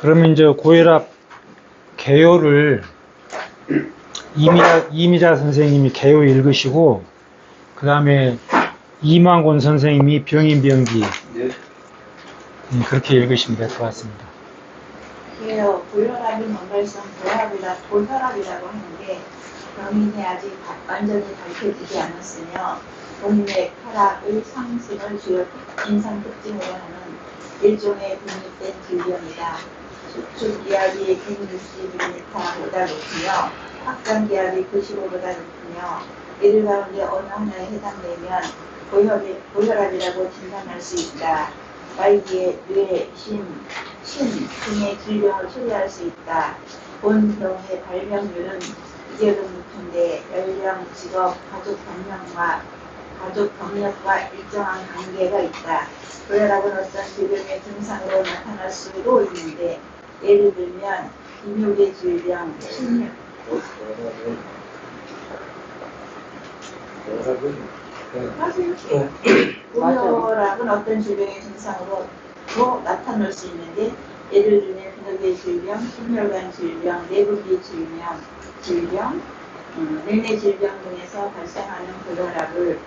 그러면 이제 고혈압 개요를 이미자 선생님이 개요 읽으시고, 그 다음에 이만곤 선생님이 병인병기 네. 그렇게 읽으시면 될 것 같습니다. 고혈압이 뭔가일성 고혈압이라고 하는데 병인이 아직 완전히 밝혀지지 않았으며 동맥, 혈압의 상승을 주요 임상 특징으로 하는 일종의 독립된 질병이다. 수축기압이 160ml보다 높으며 확장기압이 95보다 높으며 이들 가운데 어느 하나에 해당되면 고혈압이라고 진단할 수 있다. 말기에 뇌, 심 등의 질병을 초래할 수 있다. 본 병의 발병률은 기계로 높은데 연령, 직업, 가족 경력과 일정한 관계가 있다. 고혈압은 어떤 질병의 증상으로 나타날 수도 있는데 예를 들면 기묘의 질병, 고혈압은 어떤 질병의 증상으로 나타날 수 있는데 예를 들면 비뇨기의 질병, 심혈관 질병, 내부기 질병, 내내 질병 등에서 발생하는 고혈압을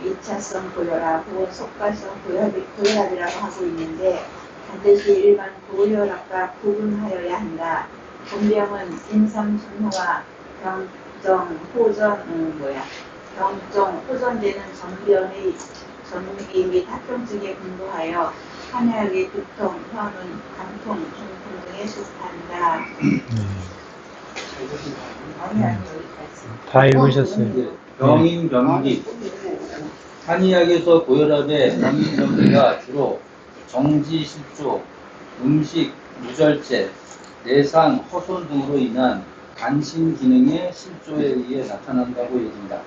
2차성 고혈압 혹은 속과성 고혈압이라고 하고 있는데 반드시 일반 고혈압과 구분하여야 한다. 본병은 임상증후와 병정 호전되는 전문의 및 합병증에 근거하여 한약의 두통, 현운, 간통, 중풍 등에 속한다. 다 읽으셨어요. 병인병기. 한의학에서 고혈압의 병인병기가 주로 정지실조, 음식 무절제, 내상, 허손 등으로 인한 간신 기능의 실조에 의해 나타난다고 여긴다.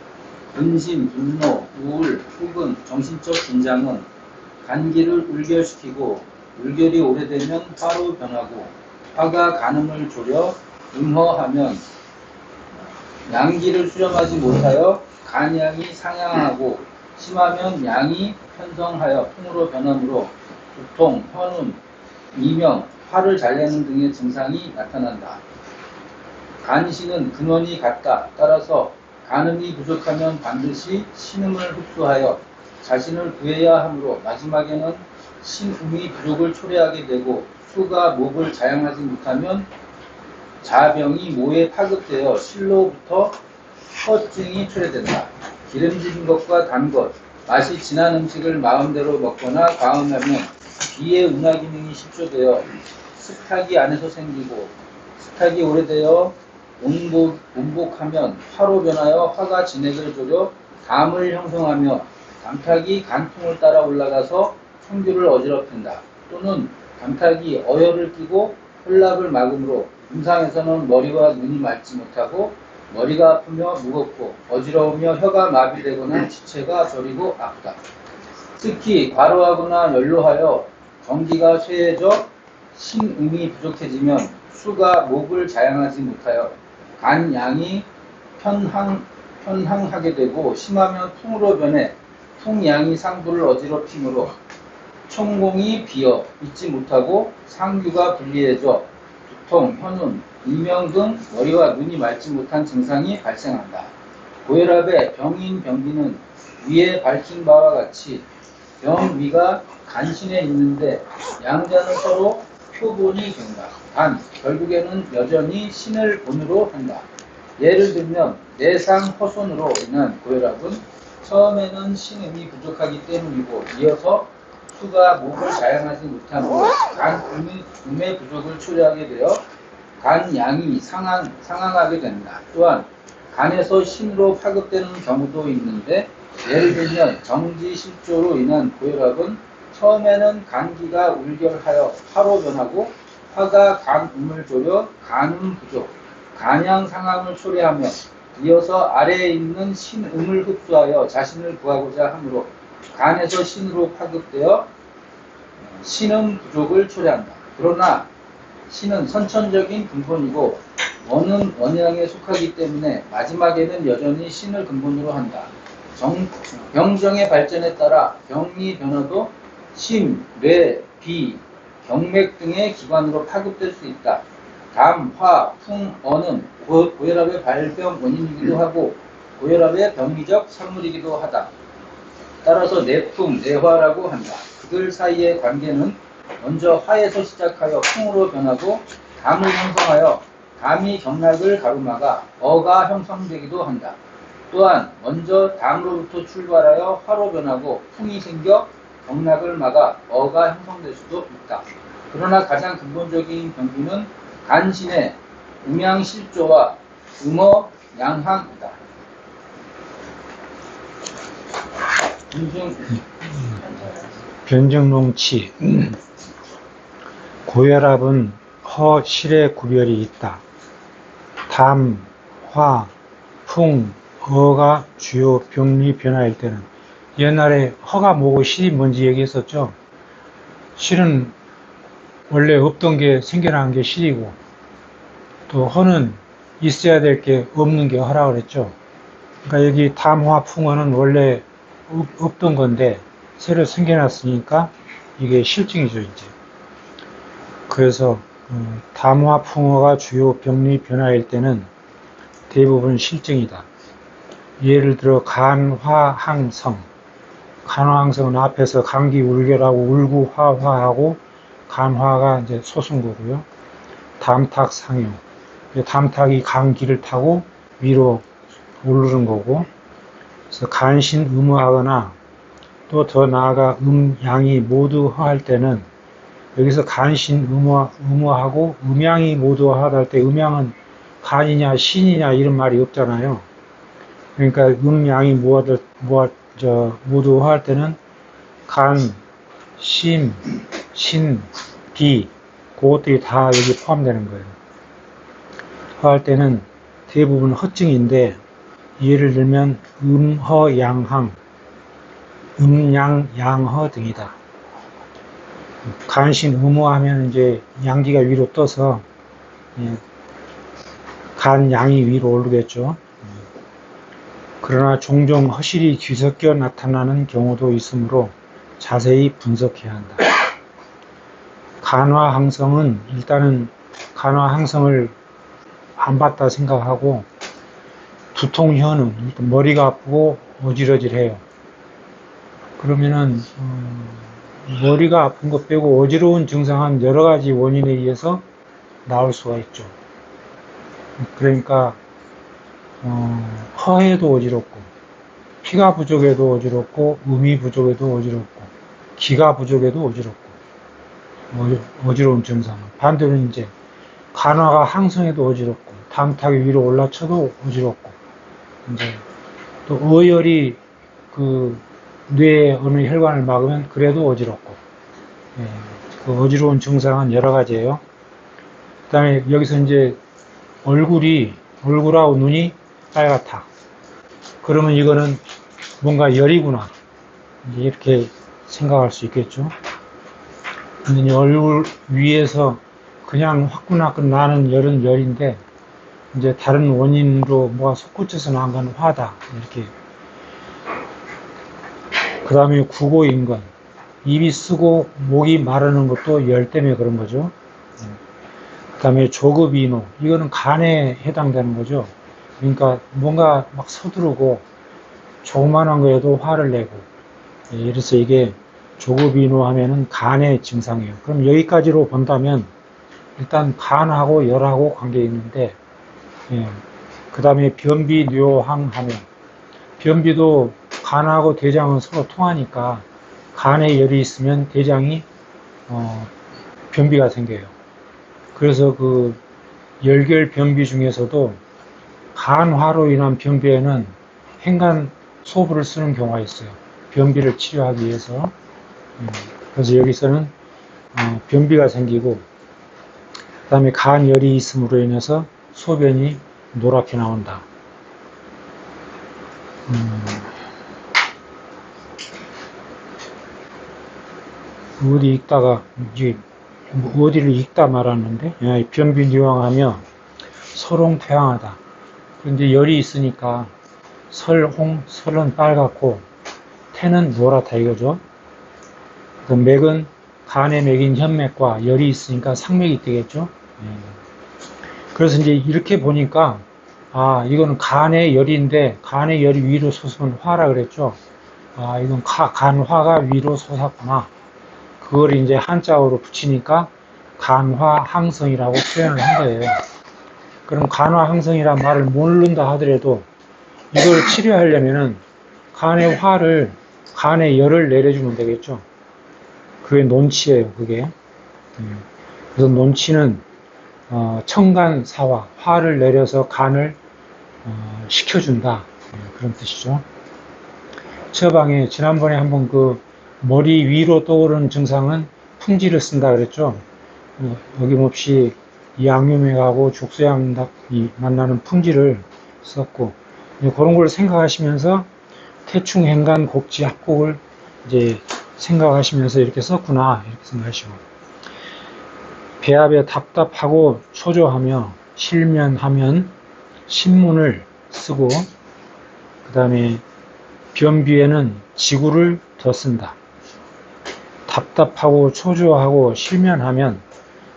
근심, 분노, 우울, 후근, 정신적 긴장은 간기를 울결시키고 울결이 오래되면 화로 변하고 화가 간음을 졸여 음허하면 양기를 수렴하지 못하여 간양이 상향하고 심하면 양이 편성하여 풍으로 변하므로 두통, 현운, 이명, 화를 잘 내는 등의 증상이 나타난다. 간신은 근원이 같다. 따라서 간음이 부족하면 반드시 신음을 흡수하여 자신을 구해야 하므로 마지막에는 신음이 부족을 초래하게 되고 수가 목을 자양하지 못하면 자병이 모에 파급되어 실로부터 허증이 초래된다. 기름진 것과 단 것, 맛이 진한 음식을 마음대로 먹거나 과음하면 비의 운하 기능이 실조되어 습탁이 안에서 생기고 습탁이 오래되어 온복하면 화로 변하여 화가 진액을 졸여 담을 형성하며 담탁이 간통을 따라 올라가서 청규를 어지럽힌다. 또는 담탁이 어혈을 끼고 혈납을 막으므로 임상에서는 머리와 눈이 맑지 못하고 머리가 아프며 무겁고 어지러우며 혀가 마비되거나 지체가 저리고 아프다. 특히 과로하거나 연로하여 정기가 쇠해져 신음이 부족해지면 수가 목을 자양하지 못하여 간양이 편항하게 되고 심하면 풍으로 변해 풍양이 상부를 어지럽히므로 총공이 비어 있지 못하고 상규가 불리해져 두통, 현운, 이명 등 머리와 눈이 맑지 못한 증상이 발생한다. 고혈압의 병인병기는 위에 밝힌 바와 같이 병위가 간신에 있는데 양자는 서로 표본이 된다. 단 결국에는 여전히 신을 본으로 한다. 예를 들면 내상 허손으로 인한 고혈압은 처음에는 신음이 부족하기 때문이고 이어서 수가 목을 자양하지 못함으로 간음의 부족을 초래하게 되어 간양이 상항하게 된다. 또한 간에서 신으로 파급되는 경우도 있는데 예를 들면 정지실조로 인한 고혈압은 처음에는 간기가 울결하여 화로 변하고 화가 간음을 졸여 간음 부족, 간양 상함을 초래하며 이어서 아래에 있는 신음을 흡수하여 자신을 구하고자 하므로 간에서 신으로 파급되어 신음 부족을 초래한다. 그러나 신은 선천적인 근본이고 원양에 속하기 때문에 마지막에는 여전히 신을 근본으로 한다. 병정의 발전에 따라 병이 변화도 심, 뇌, 비, 경맥 등의 기관으로 파급될 수 있다. 담, 화, 풍, 어는 고혈압의 발병 원인이기도 하고 고혈압의 병리적 산물이기도 하다. 따라서 내풍, 내화라고 한다. 그들 사이의 관계는 먼저 화에서 시작하여 풍으로 변하고 담을 형성하여 담이 경락을 가로막아 어가 형성되기도 한다. 또한 먼저 담으로부터 출발하여 화로 변하고 풍이 생겨 경락을 막아 어가 형성될 수도 있다. 그러나 가장 근본적인 병기는 간신의 음양실조와 음어양항이다. 변정농치. 고혈압은 허, 실의 구별이 있다. 담, 화, 풍, 어가 주요 병리 변화일 때는, 옛날에 허가 뭐고 실이 뭔지 얘기했었죠. 실은 원래 없던 게 생겨난 게 실이고, 또 허는 있어야 될 게 없는 게 허라 그랬죠. 그러니까 여기 담, 화, 풍어는 원래 없던 건데 새로 생겨났으니까 이게 실증이죠, 이제. 그래서 담, 화, 풍어가 주요 병리 변화일 때는 대부분 실증이다. 예를 들어 간화항성. 간화항성은 앞에서 감기 울결하고 울구 화화하고 간화가 이제 소승구고요. 담탁상용. 담탁이 감기를 타고 위로 오르는 거고, 그래서 간신 음화하거나 또 더 나아가 양이 모두 허할 때는, 여기서 간신 음화하고 음양이 모두 허할 때, 음양은 간이냐 신이냐 이런 말이 없잖아요. 그러니까 양이 모두 허할 때는 간, 심, 신, 비, 그것들이 다 여기 포함되는 거예요. 허할 때는 대부분 허증인데, 예를 들면 음허양항, 음양, 양허 등이다. 간신 음허하면 이제 양기가 위로 떠서 간 양이 위로 오르겠죠. 그러나 종종 허실이 뒤섞여 나타나는 경우도 있으므로 자세히 분석해야 한다. 간화항성은 일단은 간화항성을 안 봤다 생각하고, 두통현은 일단 머리가 아프고 어지러질해요. 그러면은 머리가 아픈 것 빼고 어지러운 증상은 여러 가지 원인에 의해서 나올 수가 있죠. 그러니까 허해도 어지럽고, 피가 부족해도 어지럽고, 음이 부족해도 어지럽고, 기가 부족해도 어지럽고, 어지러운 증상은. 반대로 이제 간화가 항성해도 어지럽고, 담탁이 위로 올라쳐도 어지럽고, 이제 또 어혈이 그 뇌의 어느 혈관을 막으면 그래도 어지럽고, 그 어지러운 증상은 여러 가지예요. 그 다음에 여기서 이제 얼굴하고 눈이 빨갛다. 그러면 이거는 뭔가 열이구나, 이렇게 생각할 수 있겠죠. 근데 얼굴 위에서 그냥 화끈화끈 나는 열은 열인데, 이제 다른 원인으로 뭐가 솟구쳐서 나온 건 화다, 이렇게. 그 다음에 구고인건, 입이 쓰고 목이 마르는 것도 열 때문에 그런 거죠. 그 다음에 조급이노, 이거는 간에 해당되는 거죠. 그러니까 뭔가 막 서두르고 조그만한 거에도 화를 내고, 이래서 이게 조급이노 하면은 간의 증상이에요. 그럼 여기까지로 본다면 일단 간하고 열하고 관계 있는데, 그 다음에 변비뇨항 하면, 변비도 간하고 대장은 서로 통하니까 간에 열이 있으면 대장이 변비가 생겨요. 그래서 그 열결 변비 중에서도 간화로 인한 변비에는 행간 소부를 쓰는 경우가 있어요. 변비를 치료하기 위해서. 그래서 여기서는 변비가 생기고, 그 다음에 간열이 있음으로 인해서 소변이 노랗게 나온다. 어디 읽다가 어디를 읽다 말았는데, 변비뇨항하며 설홍퇴항하다. 그런데 열이 있으니까 설은 빨갛고 태는 노랗다 이거죠. 그 맥은 간에 맥인 혈맥과 열이 있으니까 상맥이 되겠죠. 예. 그래서 이제 이렇게 보니까 아 이거는 간의 열인데 간의 열이 위로 솟으면 화라 그랬죠. 아 이건 간화가 위로 솟았구나. 그걸 이제 한자어로 붙이니까 간화항성이라고 표현을 한 거예요. 그럼 간화항성이란 말을 모른다 하더라도 이걸 치료하려면은 간의 화를 간의 열을 내려주면 되겠죠. 그게 논치예요. 그게. 그래서 논치는 청간사화 화를 내려서 간을 식혀준다 그런 뜻이죠. 처방에 지난번에 한번 그 머리 위로 떠오르는 증상은 풍지를 쓴다 그랬죠. 어김없이 양유맥하고 족수양닭이 만나는 풍지를 썼고 그런 걸 생각하시면서 태충 행간 곡지 합곡을 이제 생각하시면서 이렇게 썼구나 이렇게 생각하시고 배압에 답답하고 초조하며 실면하면 신문을 쓰고 그 다음에 변비에는 지구를 더 쓴다. 답답하고 초조하고 실면하면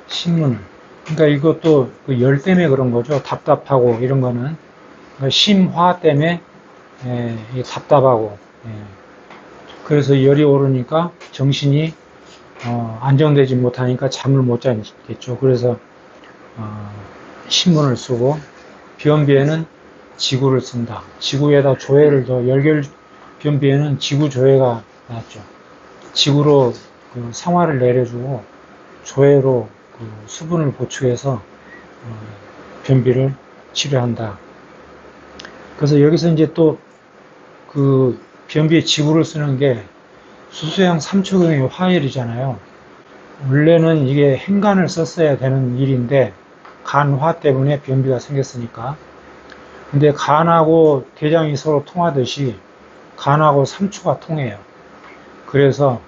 신문을 그러니까 이것도 그 열 때문에 그런 거죠. 답답하고 이런 거는 그러니까 심화 때문에 답답하고 그래서 열이 오르니까 정신이 안정되지 못하니까 잠을 못 자겠죠. 그래서 신문을 쓰고 변비에는 지구를 쓴다. 지구에다 조회를 더 열결 변비에는 지구 조회가 낫죠. 지구로 그 상화를 내려주고 조회로 그 수분을 보충해서 변비를 치료한다. 그래서 여기서 이제 또 그 변비에 지구를 쓰는 게 수수양 3초경의 화열이잖아요. 원래는 이게 행간을 썼어야 되는 일인데 간화 때문에 변비가 생겼으니까. 근데 간하고 대장이 서로 통하듯이 간하고 3초가 통해요. 그래서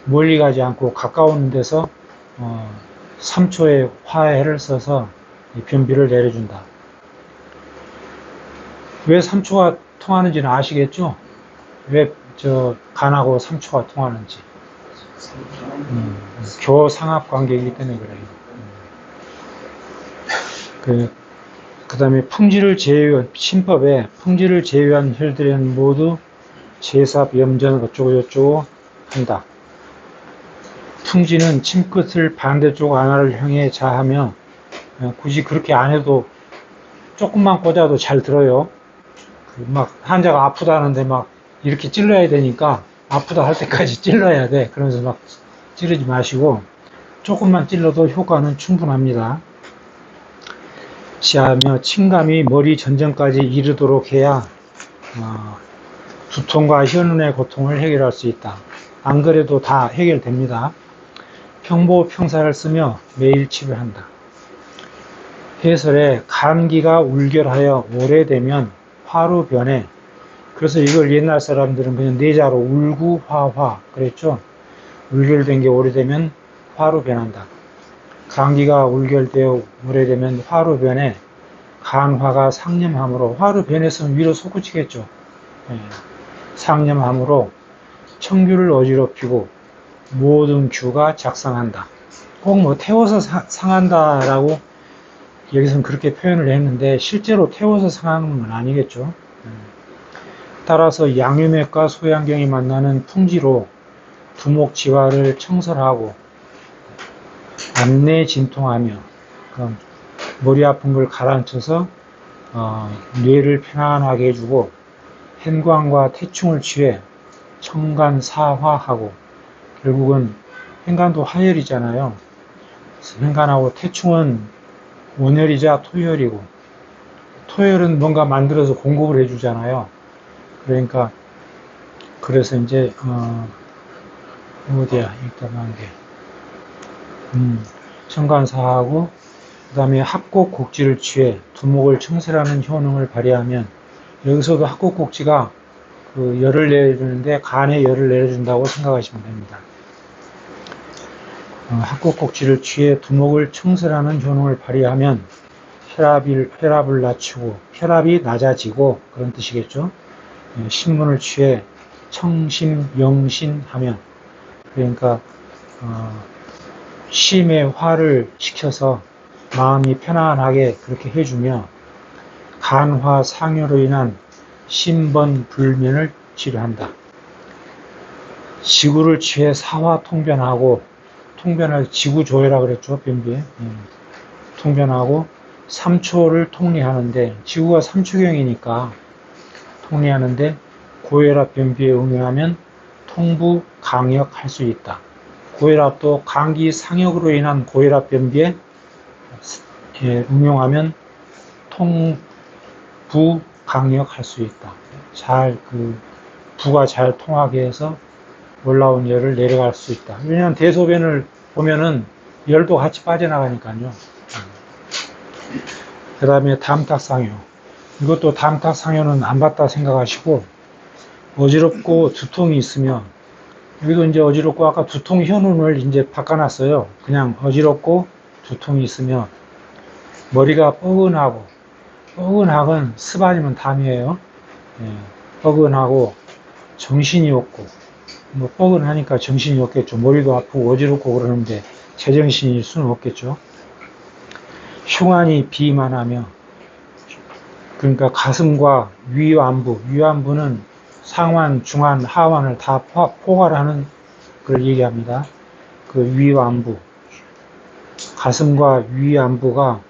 멀리 가지 않고 가까운 데서 3초의 화해를 써서 변비를 내려준다. 왜 3초가 통하는지는 아시겠죠? 왜 간하고 3초가 통하는지. 교상합 관계이기 때문에 그래요. 그 다음에 풍지를 제외한, 신법에 풍지를 제외한 혈들은 모두 제삽, 염전, 어쩌고저쩌고 한다. 풍지는 침끝을 반대쪽 안화를 향해 자하며 굳이 그렇게 안 해도 조금만 꽂아도 잘 들어요. 막 환자가 아프다는데 막 이렇게 찔러야 되니까 아프다 할 때까지 찔러야 돼. 그러면서 막 찌르지 마시고 조금만 찔러도 효과는 충분합니다. 시하며 침감이 머리 전전까지 이르도록 해야 두통과 현운의 고통을 해결할 수 있다. 안 그래도 다 해결됩니다. 평보평사를 쓰며 매일 치료한다. 해설에 감기가 울결하여 오래되면 화로 변해. 그래서 이걸 옛날 사람들은 그냥 내자로 울구화화 그랬죠. 울결된 게 오래되면 화로 변한다. 감기가 울결되어 오래되면 화로 변해 간화가 상념함으로 화로 변했으면 위로 솟구치겠죠. 상념함으로 청규를 어지럽히고 모든 규가 작상한다. 꼭 뭐 태워서 상한다라고 여기서는 그렇게 표현을 했는데 실제로 태워서 상하는 건 아니겠죠. 따라서 양유맥과 소양경이 만나는 풍지로 두목지화를 청설하고 안내 진통하며 머리 아픈 걸 가라앉혀서 뇌를 편안하게 해주고 행관과 태충을 취해 청간사화하고 결국은 행간도 하열이잖아요. 행간하고 태충은 온열이자 토열이고 토열은 뭔가 만들어서 공급을 해주잖아요. 그러니까 그래서 이제 어디야 일단 한게 청간사하고 그 다음에 합곡곡지를 취해 두목을 청설하는 효능을 발휘하면 여기서도 합곡곡지가 그 열을 내주는데 간에 열을 내려준다고 생각하시면 됩니다. 합곡곡지를 취해 두목을 청설하는 효능을 발휘하면 혈압을 낮추고 혈압이 낮아지고 그런 뜻이겠죠. 신문을 취해 청심 영신하면 그러니까 심의 화를 시켜서 마음이 편안하게 그렇게 해주며 간화 상효로 인한 신번 불면을 치료한다. 지구를 취해 사화 통변하고, 통변할 지구조회라 그랬죠, 변비에. 통변하고 3초를 통리하는데, 지구가 3초경이니까 통리하는데 고혈압 변비에 응용하면 통부 강역할 수 있다. 고혈압도 감기 상역으로 인한 고혈압 변비에 응용하면 통부 강역할 수 있다. 부가 잘 통하게 해서 올라온 열을 내려갈 수 있다. 왜냐하면 대소변을 보면은 열도 같이 빠져나가니까요. 그 다음에 담탁상효. 이것도 담탁상효는 안 봤다 생각하시고, 어지럽고 두통이 있으면, 여기도 이제 어지럽고 아까 두통 현운을 이제 바꿔놨어요. 그냥 어지럽고 두통이 있으면 머리가 뻐근하고, 뻐근하건 습 아니면 담이에요. 뻐근하고 정신이 없고, 뭐 뻐근하니까 정신이 없겠죠. 머리도 아프고 어지럽고 그러는데 제정신일 수는 없겠죠. 흉환이 비만하며, 그러니까 가슴과 위안부는 상환, 중환, 하환을 다 포괄하는 걸 얘기합니다. 그 위안부, 가슴과 위안부가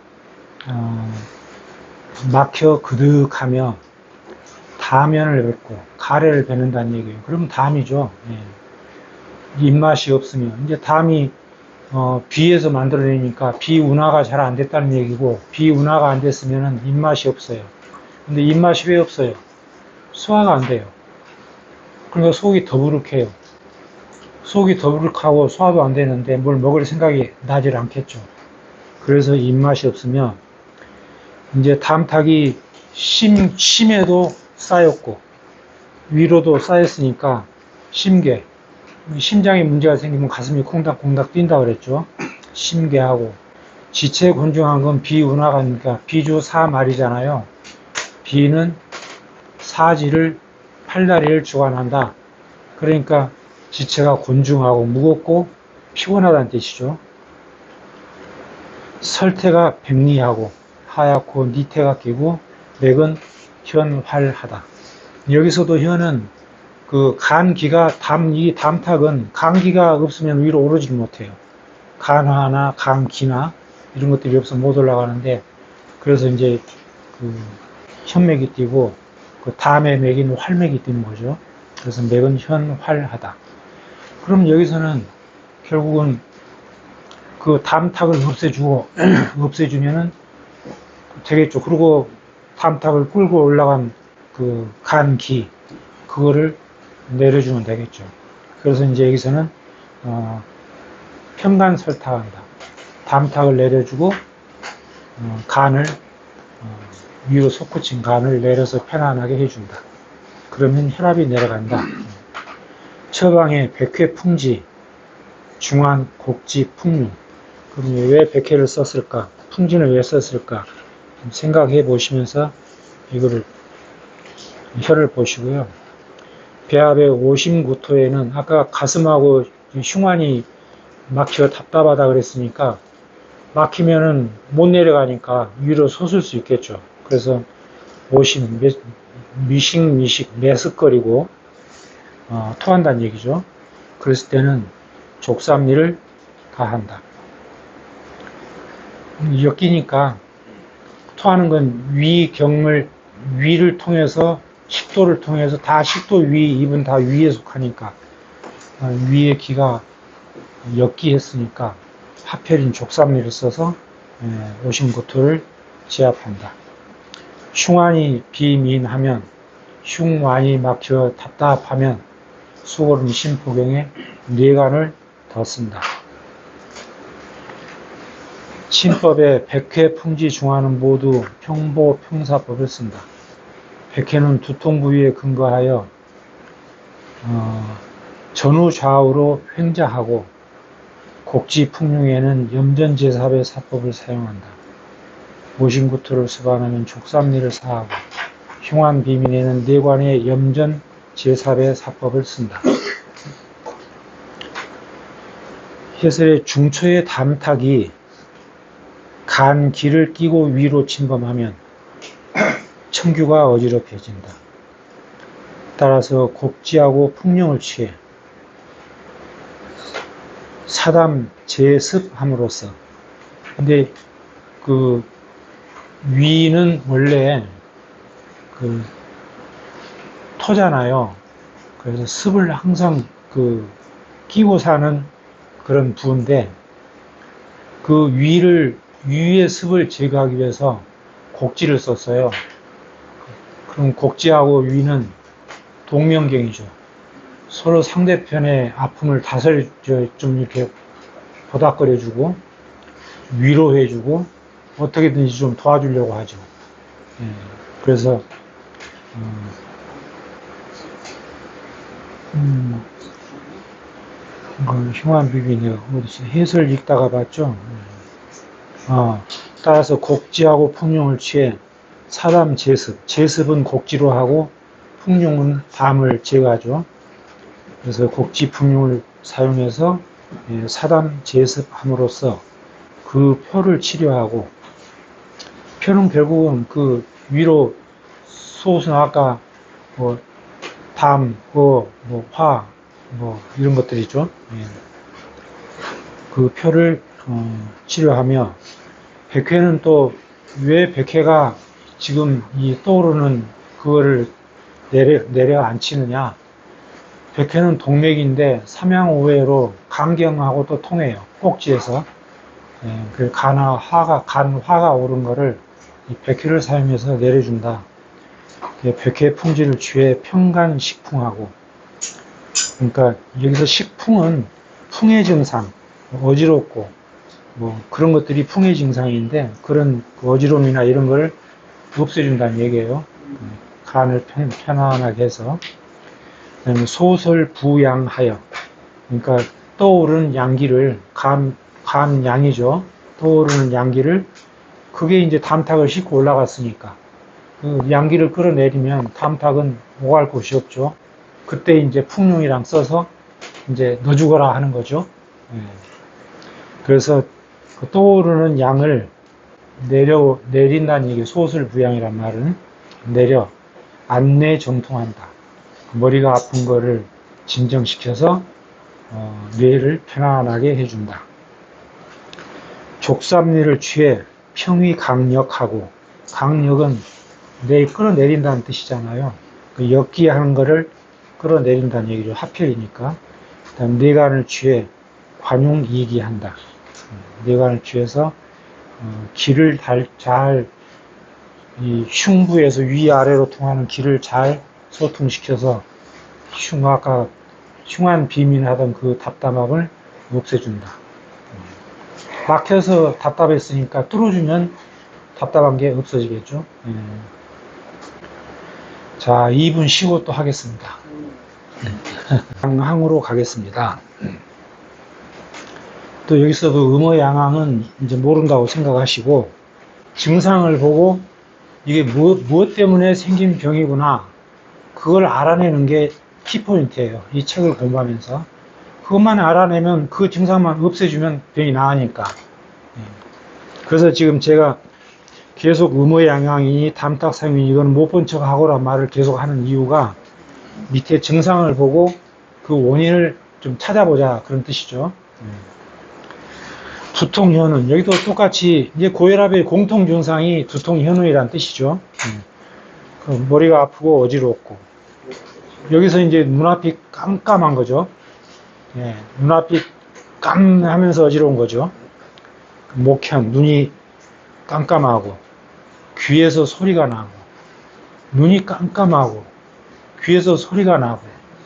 막혀 그득하며 담연을 뱉고 가래를 뱉는다는 얘기예요. 그러면 담이죠. 입맛이 없으면 이제 담이 비에서 만들어내니까 비운하가 잘 안 됐다는 얘기고, 비운하가 안 됐으면 입맛이 없어요. 근데 입맛이 왜 없어요? 소화가 안 돼요. 그러니까 속이 더부룩해요. 속이 더부룩하고 소화도 안 되는데 뭘 먹을 생각이 나질 않겠죠. 그래서 입맛이 없으면 이제 담탁이 심에도 쌓였고 위로도 쌓였으니까 심계, 심장에 문제가 생기면 가슴이 콩닥콩닥 뛴다 그랬죠. 심계하고, 지체 곤중한 건 비운하가니까 비주사 말이잖아요. 비는 사지를 팔다리를 주관한다. 그러니까 지체가 곤중하고 무겁고 피곤하다는 뜻이죠. 설태가 백리하고 하얗고 니태가 끼고 맥은 현활하다. 여기서도 현은 그 간기가 이 담탁은 간기가 없으면 위로 오르지 못해요. 간화나 간기나 이런 것들이 없으면 못 올라가는데, 그래서 이제 그 현맥이 뛰고 그 담의 맥인 활맥이 뛰는 거죠. 그래서 맥은 현활하다. 그럼 여기서는 결국은 그 담탁을 없애주면은 되겠죠. 그리고 담탁을 끌고 올라간 그 간기, 그거를 내려주면 되겠죠. 그래서 이제 여기서는 편간설탁한다. 담탁을 내려주고 간을 위로 솟구친 간을 내려서 편안하게 해준다. 그러면 혈압이 내려간다. 처방에 백회 풍지, 중환, 곡지, 풍류. 그럼 왜 백회를 썼을까? 풍지는 왜 썼을까? 생각해 보시면서 이거를 혈을 보시고요. 배압의 오심구토에는 아까 가슴하고 흉환이 막혀 답답하다 그랬으니까, 막히면은 못 내려가니까 위로 솟을 수 있겠죠. 그래서 오심, 미식, 매습거리고 토한다는 얘기죠. 그랬을 때는 족삼리를 가한다. 엮이니까 토하는 건 위를 통해서 식도를 통해서 다 식도 위, 입은 다 위에 속하니까 위에 기가 엮기했으니까 하필인 족삼리를 써서 오심구토를 제압한다. 흉환이 비민하면, 흉환이 막혀 답답하면 수고름 심포경에 뇌간을 더 쓴다. 침법에 백회 풍지 중화는 모두 평보 평사법을 쓴다. 백회는 두통 부위에 근거하여 전후 좌우로 횡자하고, 곡지 풍룡에는 염전제삽의 사법을 사용한다. 오심구토를 수반하면 족삼리를 사하고, 흉환 비민에는 뇌관의 염전제삽의 사법을 쓴다. 해설의 중초의 담탁이 간 기를 끼고 위로 침범하면 청규가 어지럽혀진다. 따라서 곡지하고 풍령을 취해 사담 제습함으로써, 근데 그 위는 원래 그 토잖아요. 그래서 습을 항상 그 끼고 사는 그런 부인데, 그 위의 습을 제거하기 위해서 곡지를 썼어요. 그럼 곡지하고 위는 동명경이죠. 서로 상대편의 아픔을 좀 이렇게 보닥거려주고 위로해주고 어떻게든지 좀 도와주려고 하죠. 예, 그래서 흉한 비비네요. 어디서 해설 읽다가 봤죠. 따라서 곡지하고 풍령을 취해 사담 제습은 곡지로 하고 풍령은 담을 제거하죠. 그래서 곡지 풍령을 사용해서 사담 제습함으로써 그 표를 치료하고, 표는 결국은 그 위로 소수는 아까 뭐 담, 화, 이런 것들이죠. 그 표를 치료하며, 백회는 또 왜 백회가 지금 이 떠오르는 그거를 내려앉히느냐. 백회는 동맥인데 삼양오회로 간경하고 또 통해요. 꼭지에서. 그 간화가 오른 거를 이 백회를 사용해서 내려준다. 백회 풍지를 취해 평간식풍하고, 그러니까 여기서 식풍은 풍의 증상, 어지럽고 그런 것들이 풍의 증상인데, 그런 어지러움이나 이런 걸 없애준다는 얘기예요. 간을 편안하게 해서. 그다음에 소설부양하여, 그러니까 떠오르는 양기를, 간 양이죠. 떠오르는 양기를, 그게 이제 담탁을 싣고 올라갔으니까 그 양기를 끌어내리면 담탁은 오갈 곳이 없죠. 그때 이제 풍룡이랑 써서 이제 너 죽어라 하는 거죠. 그래서 그 떠오르는 양을 내린다는 얘기, 소설부양이란 말은 안내 정통한다. 머리가 아픈 거를 진정시켜서 뇌를 편안하게 해준다. 족삼리를 취해 평이 강력하고, 강력은 끌어내린다는 뜻이잖아요. 그 역기하는 거를 끌어내린다는 얘기죠. 하필이니까. 그다음 뇌관을 취해 관용이기한다. 뇌관을 취해서 기를 잘, 이 흉부에서 위아래로 통하는 기를 잘 소통시켜서 아까 흉한 비민하던 그 답답함을 없애준다. 막혀서 답답했으니까 뚫어주면 답답한 게 없어지겠죠. 자, 2분 쉬고 또 하겠습니다. 양항으로 가겠습니다. 또 여기서도 음어양항은 이제 모른다고 생각하시고, 증상을 보고 이게 무엇 때문에 생긴 병이구나, 그걸 알아내는 게 키포인트예요. 이 책을 공부하면서. 그것만 알아내면, 그 증상만 없애주면 병이 나으니까. 그래서 지금 제가 계속 음어양항이니 담탁상이니 이건 못 본 척 하고란 말을 계속 하는 이유가, 밑에 증상을 보고 그 원인을 좀 찾아보자, 그런 뜻이죠. 두통현운, 여기도 똑같이 이제 고혈압의 공통 증상이 두통현운이란 뜻이죠. 그 머리가 아프고 어지럽고, 여기서 이제 눈앞이 깜깜한 거죠. 눈앞이 깜하면서 어지러운 거죠. 목현, 눈이 깜깜하고 귀에서 소리가 나고, 눈이 깜깜하고 귀에서 소리가 나고.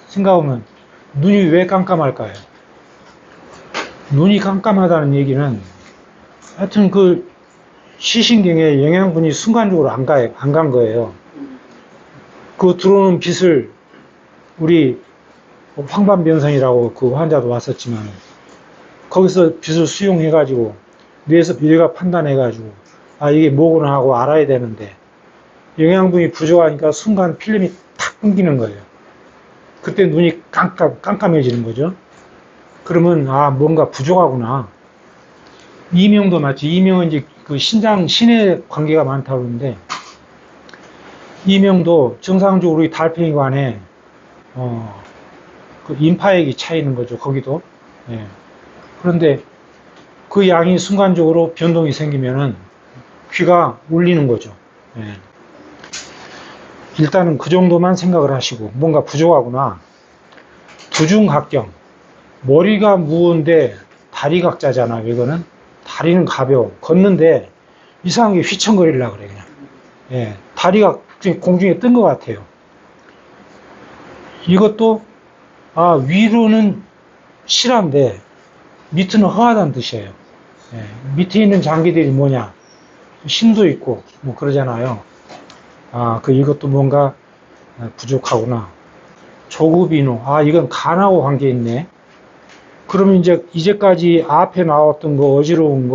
생각하면 눈이 왜 깜깜할까요? 눈이 깜깜하다는 얘기는 하여튼 그 시신경에 영양분이 순간적으로 안 간 거예요. 그 들어오는 빛을, 우리 황반변성이라고 그 환자도 왔었지만, 거기서 빛을 수용해가지고 뇌가 판단해가지고 이게 뭐구나 하고 알아야 되는데, 영양분이 부족하니까 순간 필름이 탁 끊기는 거예요. 그때 눈이 깜깜해지는 거죠. 그러면 뭔가 부족하구나. 이명도 맞지. 이명은 이제 그 신의 관계가 많다고 그러는데, 이명도 정상적으로 이 달팽이관에 그 인파액이 차이는 거죠. 거기도. 예. 그런데 그 양이 순간적으로 변동이 생기면은 귀가 울리는 거죠. 예. 일단은 그 정도만 생각을 하시고 뭔가 부족하구나. 두중각경. 머리가 무거운데 다리가 각자잖아요. 이거는 다리는 가벼워. 걷는데 이상하게 휘청거리려고 그래 그냥. 예. 다리가 공중에 뜬 것 같아요. 이것도 위로는 실한데 밑은 허하다는 뜻이에요. 예. 밑에 있는 장기들이 뭐냐? 심도 있고 뭐 그러잖아요. 이것도 뭔가 부족하구나. 조급인후. 이건 간하고 관계 있네. 그러면 이제까지 앞에 나왔던 거, 어지러움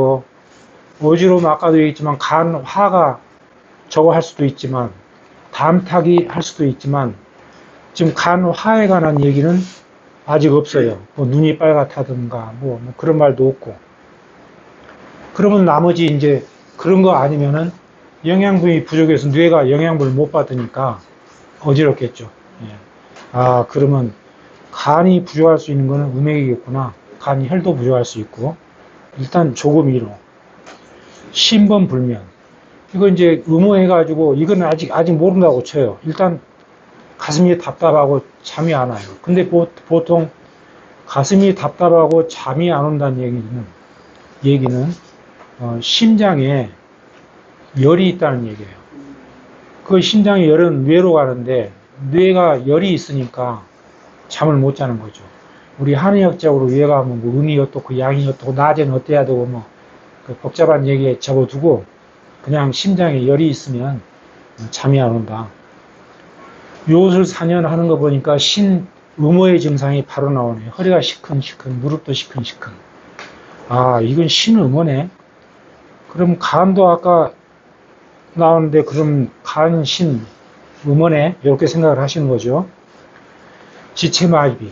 아까도 얘기했지만, 화가 저거 할 수도 있지만, 담탁이 할 수도 있지만, 지금 화에 관한 얘기는 아직 없어요. 뭐 눈이 빨갛다든가, 뭐 그런 말도 없고. 그러면 나머지 이제 그런 거 아니면은 영양분이 부족해서 뇌가 영양분을 못 받으니까 어지럽겠죠. 예. 그러면 간이 부족할 수 있는 거는 음액이겠구나. 간이 혈도 부족할 수 있고. 일단 조금 위로. 신번불면. 이거 이제 의무해가지고, 이건 아직 모른다고 쳐요. 일단 가슴이 답답하고 잠이 안 와요. 근데 보통 가슴이 답답하고 잠이 안 온다는 얘기는 심장에 열이 있다는 얘기예요. 그 심장에 열은 뇌로 가는데, 뇌가 열이 있으니까 잠을 못 자는 거죠. 우리 한의학적으로 이해가면 뭐 음이 어떻고 양이 어떻고 낮에는 어때야 되고 그 복잡한 얘기에 접어두고 그냥 심장에 열이 있으면 잠이 안 온다. 요술 4년 하는 거 보니까 음호의 증상이 바로 나오네요. 허리가 시큰시큰, 무릎도 시큰시큰. 이건 신음호네. 그럼 간도 아까 나오는데 그럼 간, 음호네. 이렇게 생각을 하시는 거죠. 지체마비.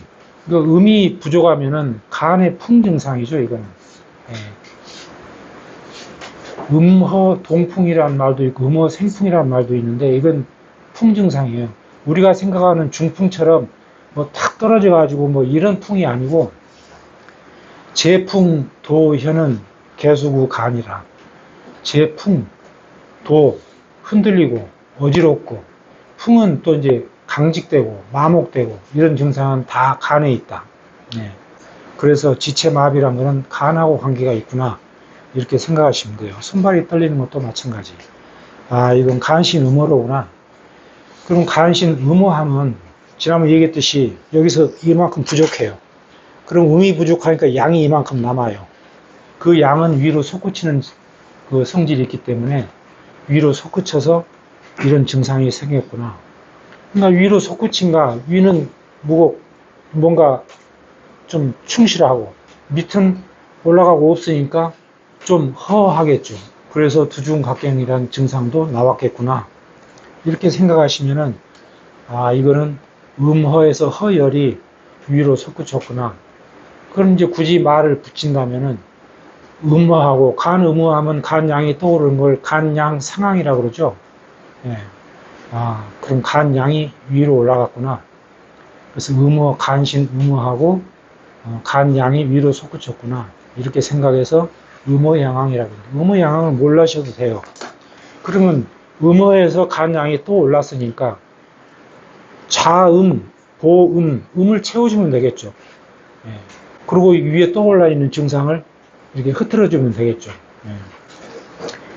음이 부족하면은 간의 풍 증상이죠, 이거는. 예. 음허 동풍이라는 말도 있고, 음허 생풍이라는 말도 있는데, 이건 풍 증상이에요. 우리가 생각하는 중풍처럼 탁 떨어져가지고 이런 풍이 아니고, 제풍, 도, 혀는 개수구 간이라. 제풍, 도, 흔들리고, 어지럽고, 풍은 또 이제 강직되고 마목되고 이런 증상은 다 간에 있다. 네. 그래서 지체마비란 것은 간하고 관계가 있구나 이렇게 생각하시면 돼요. 손발이 떨리는 것도 마찬가지. 이건 간신음호로구나. 그럼 간신음호하면 지난번에 얘기했듯이 여기서 이만큼 부족해요. 그럼 음이 부족하니까 양이 이만큼 남아요. 그 양은 위로 솟구치는 그 성질이 있기 때문에 위로 솟구쳐서 이런 증상이 생겼구나. 그러니까 위로 솟구친가, 위는 뭔가 좀 충실하고, 밑은 올라가고 없으니까 좀 허하겠죠. 그래서 두중각경이라는 증상도 나왔겠구나. 이렇게 생각하시면은, 이거는 음허에서 허열이 위로 솟구쳤구나. 그럼 이제 굳이 말을 붙인다면은, 음허하고, 간음허하면 간양이 떠오르는 걸 간양 상황이라고 그러죠. 예. 그럼 간 양이 위로 올라갔구나. 그래서 간신 음호하고 간 양이 위로 솟구쳤구나. 이렇게 생각해서 음호양황이라고 합니다. 음호양황을 몰라셔도 돼요. 그러면 음호에서 간 양이 또 올랐으니까 자음, 보음, 음을 채워주면 되겠죠. 예. 그리고 위에 떠올라 있는 증상을 이렇게 흐트러주면 되겠죠. 예.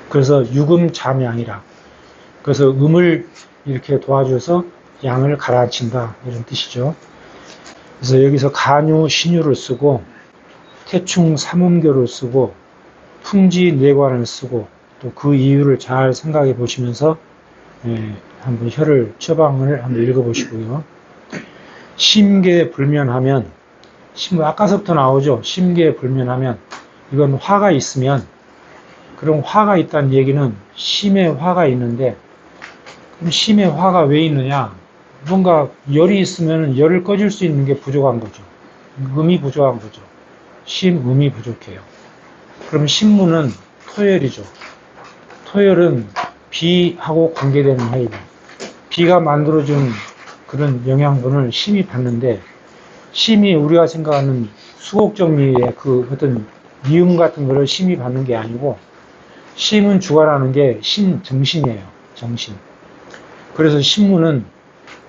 그래서 육음잠양이라. 그래서 음을 이렇게 도와줘서 양을 가라앉힌다 이런 뜻이죠. 그래서 여기서 간유, 신유를 쓰고 태충, 삼음교를 쓰고 풍지, 뇌관을 쓰고 또 그 이유를 잘 생각해 보시면서 한번 처방을 한번 읽어보시고요. 심계불면하면 아까서부터 나오죠. 심계불면하면 이건 화가 있으면 그럼 화가 있다는 얘기는 심에 화가 있는데 그럼 심에 화가 왜 있느냐? 뭔가 열이 있으면 열을 꺼줄 수 있는 게 부족한 거죠. 음이 부족한 거죠. 심음이 부족해요. 그럼 신문은 토열이죠. 토열은 비하고 관계되는 화이고, 비가 만들어준 그런 영양분을 심이 받는데, 심이 우리가 생각하는 수곡정리의 그 어떤 미음 같은 거를 심이 받는 게 아니고, 심은 주관하는 게 심정신이에요. 정신. 그래서 신문은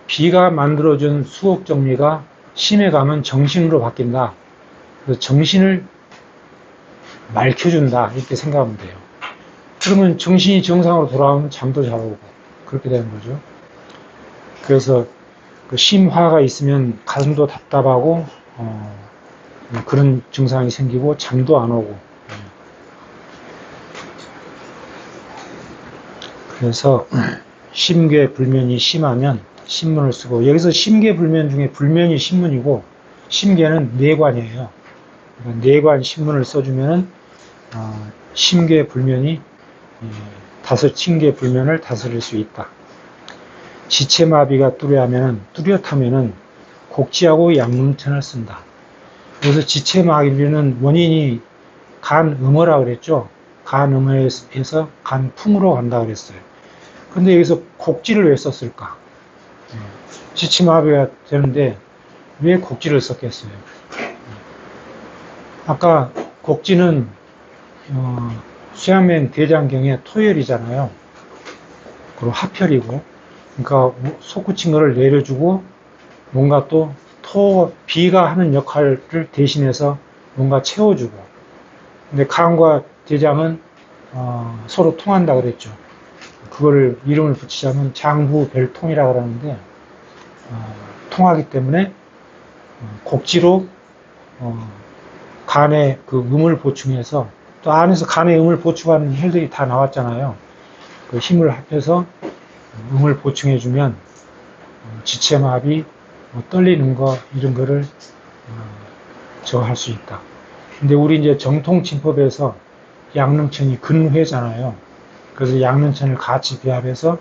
비가 만들어준 수곡정리가 심에 가면 정신으로 바뀐다. 그래서 정신을 맑혀준다. 이렇게 생각하면 돼요. 그러면 정신이 정상으로 돌아오면 잠도 잘 오고 그렇게 되는 거죠. 그래서 그 심화가 있으면 가슴도 답답하고 그런 증상이 생기고 잠도 안 오고. 그래서 심괴불면이 심하면 신문을 쓰고, 여기서 심괴불면 중에 불면이 신문이고 심괴는 뇌관이에요. 그러니까 뇌관 신문을 써주면은 심괴불면이 심괴불면을 다스릴 수 있다. 지체마비가 뚜렷하면은 곡지하고 양릉천을 쓴다. 그래서 지체마비는 원인이 간음어라 그랬죠. 간음어에서 간풍으로 간다 그랬어요. 근데 여기서 곡지를 왜 썼을까? 지체마비가 되는데 왜 곡지를 썼겠어요? 아까 곡지는 수양면 대장경의 토열이잖아요. 그리고 하편이고, 그러니까 솟구친 거를 내려주고 뭔가 또 비가 하는 역할을 대신해서 뭔가 채워주고. 근데 간과 대장은 서로 통한다 그랬죠. 그거를 이름을 붙이자면 장부별통이라 그러는데, 통하기 때문에 곡지로 간의 그 음을 보충해서, 또 안에서 간의 음을 보충하는 혈들이 다 나왔잖아요. 그 힘을 합해서 음을 보충해주면 지체마비, 떨리는 거 이런 거를 저거 할 수 있다. 근데 우리 이제 정통침법에서 양릉천이 근회잖아요. 그래서 양릉천을 같이 비합해서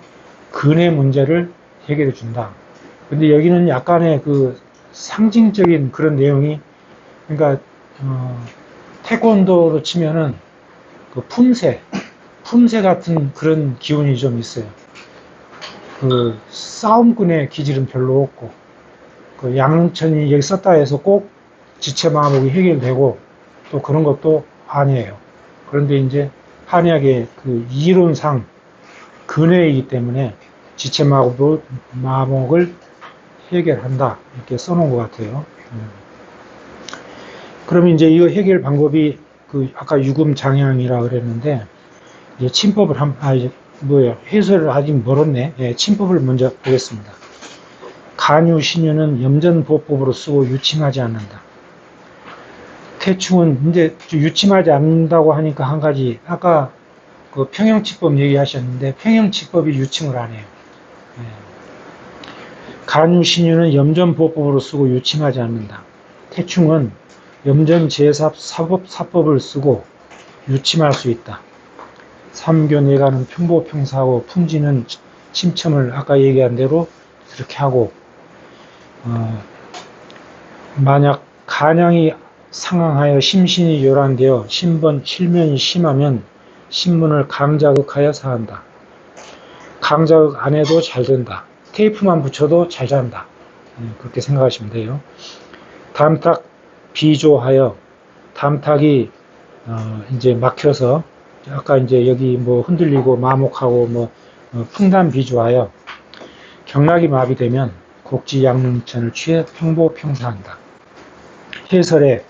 근의 문제를 해결해 준다. 근데 여기는 약간의 그 상징적인 그런 내용이, 그러니까 태권도로 치면은 그 품새 같은 그런 기운이 좀 있어요. 그 싸움꾼의 기질은 별로 없고, 그 양릉천이 여기 썼다 해서 꼭 지체마복이 해결되고 또 그런 것도 아니에요. 그런데 이제 한약의 그 이론상 근회이기 때문에 지체마복을 해결한다 이렇게 써놓은 것 같아요. 그러면 이제 이 해결 방법이 그 아까 유금장양이라 그랬는데, 이제 침법을 해설을 아직 멀었네. 예, 침법을 먼저 보겠습니다. 간유신유는 염전보법으로 쓰고 유침하지 않는다. 태충은 이제 유침하지 않는다고 하니까 한 가지, 아까 그 평형치법 얘기하셨는데 평형치법이 유침을 안 해요. 예. 간유신유는 염전보법으로 쓰고 유침하지 않는다. 태충은 염전제삽 사법을 쓰고 유침할 수 있다. 삼교내가는 평보평사하고 풍지는 침첨을 아까 얘기한 대로 그렇게 하고, 만약 간양이 상항하여 심신이 요란되어 실면이 심하면 신문을 강자극하여 사한다. 강자극 안 해도 잘 된다. 테이프만 붙여도 잘 잔다. 그렇게 생각하시면 돼요. 담탁 비조하여, 담탁이 이제 막혀서 아까 이제 여기 뭐 흔들리고 마목하고 풍담 비조하여 경락이 마비되면 곡지 양릉천을 취해 평보평사한다. 해설에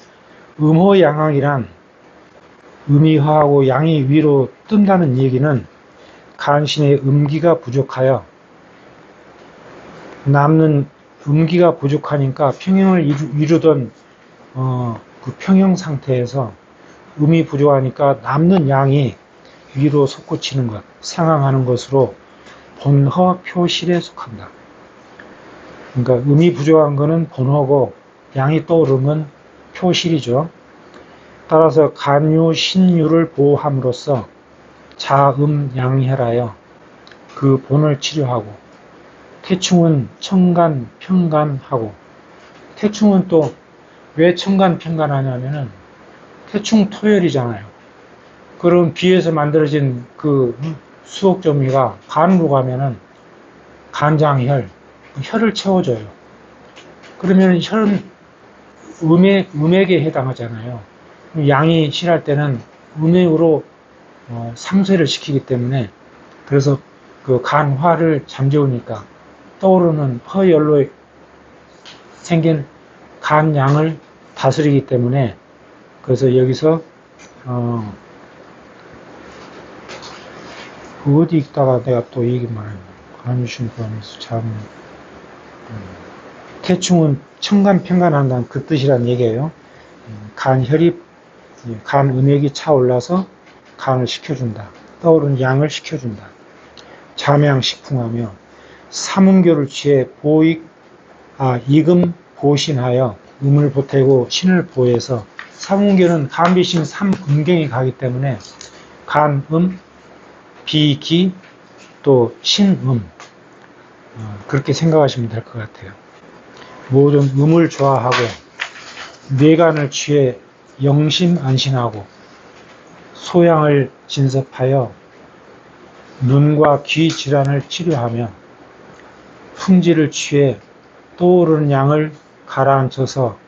음호양항이란 음이 화하고 양이 위로 뜬다는 얘기는 간신의 음기가 부족하여 남는 음기가 부족하니까 평형을 이루던 그 평형 상태에서 음이 부족하니까 남는 양이 위로 솟구치는 것, 상항하는 것으로 본허 표실에 속한다. 그러니까 음이 부족한 것은 본허고 양이 떠오르면 표실이죠. 따라서 간유, 신유를 보호함으로써 자음양혈하여 그 본을 치료하고, 태충은 청간, 평간하고, 태충은 또 왜 청간, 평간하냐면은 태충 토열이잖아요. 그럼 비에서 만들어진 그 수옥점이가 간으로 가면은 간장혈, 혈을 채워줘요. 그러면 혈은 음액에 해당하잖아요. 양이 실할 때는 음액으로 상쇄를 시키기 때문에, 그래서 그 간화를 잠재우니까 떠오르는 허열로 생긴 간양을 다스리기 때문에, 그래서 여기서 어디 있다가 내가 또 얘기만 해요. 간유신부하면서 참 태충은 청간평간한다는 그 뜻이란 얘기예요. 간혈이 간 음액이 차올라서 간을 식혀준다. 떠오른 양을 식혀준다. 잠양식풍하며 삼음교를 취해 이금 보신하여 음을 보태고 신을 보해서, 삼음교는 간비신 삼음경이 가기 때문에 간음, 비기, 또 신음, 그렇게 생각하시면 될 것 같아요. 모든 음을 좋아하고 뇌간을 취해 영심 안신하고 소양을 진섭하여 눈과 귀 질환을 치료하며 풍지를 취해 떠오르는 양을 가라앉혀서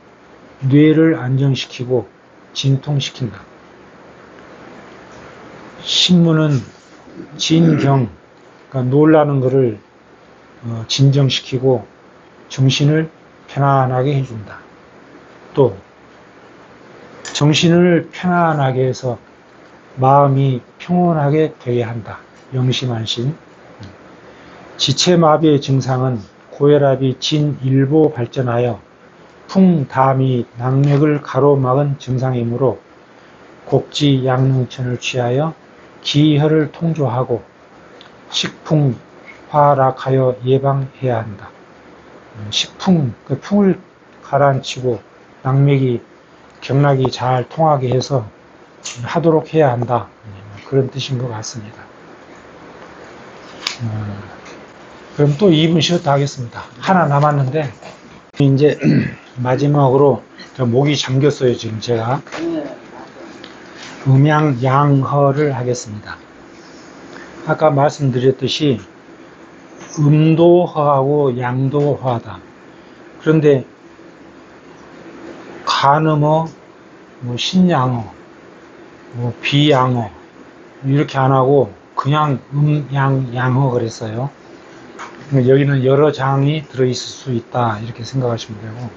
뇌를 안정시키고 진통시킨다. 신문은 진경, 그러니까 놀라는 것을 진정시키고 정신을 편안하게 해준다. 또 정신을 편안하게 해서 마음이 평온하게 되게 한다. 영심안심. 지체마비의 증상은 고혈압이 진일보 발전하여 풍담이 낙맥을 가로막은 증상이므로 곡지 양릉천을 취하여 기혈을 통조하고 식풍 화락하여 예방해야 한다. 식풍, 그 풍을 가라앉히고 낙맥이 경락이 잘 통하게 해서 하도록 해야 한다. 그런 뜻인 것 같습니다. 그럼 또 2분 쉬었다 하겠습니다. 하나 남았는데 이제 마지막으로 목이 잠겼어요. 지금 제가 음양양허를 하겠습니다. 아까 말씀드렸듯이 음도허하고 양도허하다. 그런데 간음어, 신양어, 비양어 이렇게 안 하고 그냥 양양어 그랬어요. 여기는 여러 장이 들어있을 수 있다 이렇게 생각하시면 되고,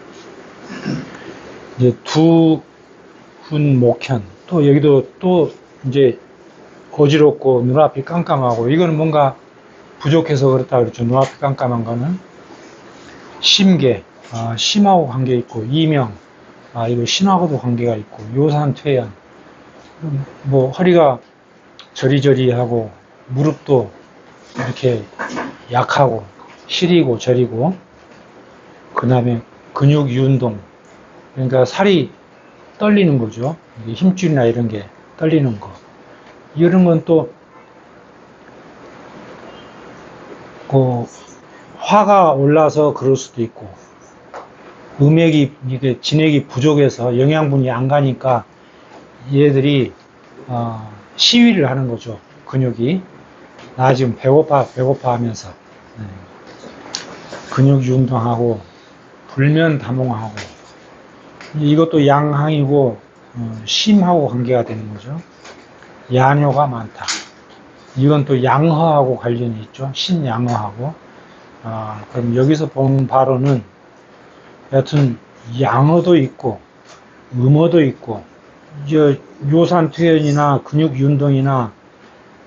이제 두훈목현, 또 여기도 또 이제 어지럽고 눈앞이 깜깜하고, 이거는 뭔가 부족해서 그렇다 그랬죠. 눈앞이 깜깜한 거는 심계, 심하고 관계 있고, 이명, 이거 신하고도 관계가 있고, 요산퇴연, 뭐 허리가 저리저리하고 무릎도 이렇게 약하고 시리고 저리고, 그 다음에 근육 유운동, 그러니까 살이 떨리는 거죠. 힘줄이나 이런 게 떨리는 거, 이런 건 또 화가 올라서 그럴 수도 있고, 음액이 이게 진액이 부족해서 영양분이 안 가니까 얘들이 시위를 하는 거죠. 근육이 나 지금 배고파 하면서 근육 운동하고 불면다몽하고, 이것도 양항이고 심하고 관계가 되는 거죠. 야뇨가 많다. 이건 또 양허하고 관련이 있죠. 신양허하고. 그럼 여기서 본 바로는 여하튼 양허도 있고 음허도 있고, 요산퇴연이나 근육운동이나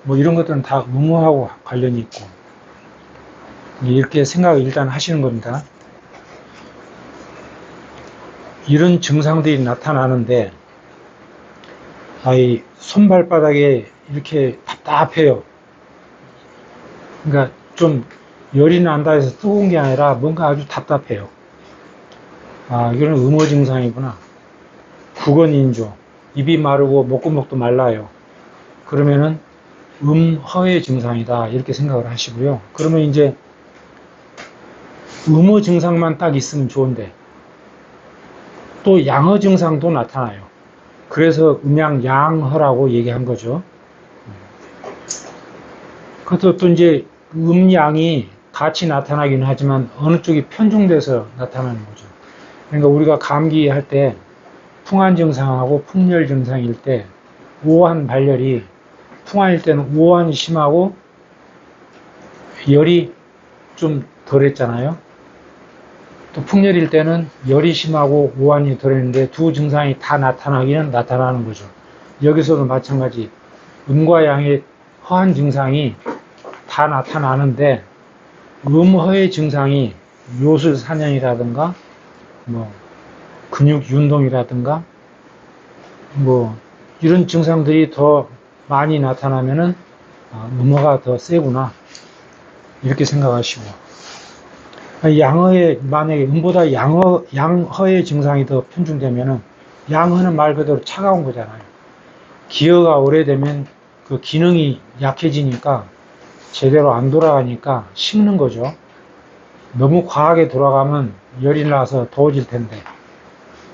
뭐 이런 것들은 다 음허하고 관련이 있고, 이렇게 생각을 일단 하시는 겁니다. 이런 증상들이 나타나는데, 손발바닥에 이렇게 답답해요. 그러니까 좀 열이 난다 해서 뜨거운 게 아니라 뭔가 아주 답답해요. 이거는 음허 증상이구나. 구건인조, 입이 마르고 목구멍도 말라요. 그러면은 음허의 증상이다 이렇게 생각을 하시고요. 그러면 이제 음허 증상만 딱 있으면 좋은데 또 양허 증상도 나타나요. 그래서 음양양허라고 얘기한 거죠. 그것도 또 이제 음양이 같이 나타나긴 하지만 어느 쪽이 편중돼서 나타나는 거죠. 그러니까 우리가 감기할 때 풍한 증상하고 풍열 증상일 때 오한 발열이 풍한일 때는 오한이 심하고 열이 좀 덜했잖아요. 또 풍열일 때는 열이 심하고 오한이 덜했는데 두 증상이 다 나타나기는 나타나는 거죠. 여기서도 마찬가지 음과 양의 허한 증상이 다 나타나는데 음허의 증상이 요술사년이라든가 뭐 근육 윤동이라든가 뭐 이런 증상들이 더 많이 나타나면은 음허가 더 세구나 이렇게 생각하시고 양허의 만약에 음보다 양허의 증상이 더 편중되면은 양허는 말 그대로 차가운 거잖아요. 기허가 오래되면 그 기능이 약해지니까 제대로 안 돌아가니까 식는 거죠. 너무 과하게 돌아가면 열이 나서 더워질 텐데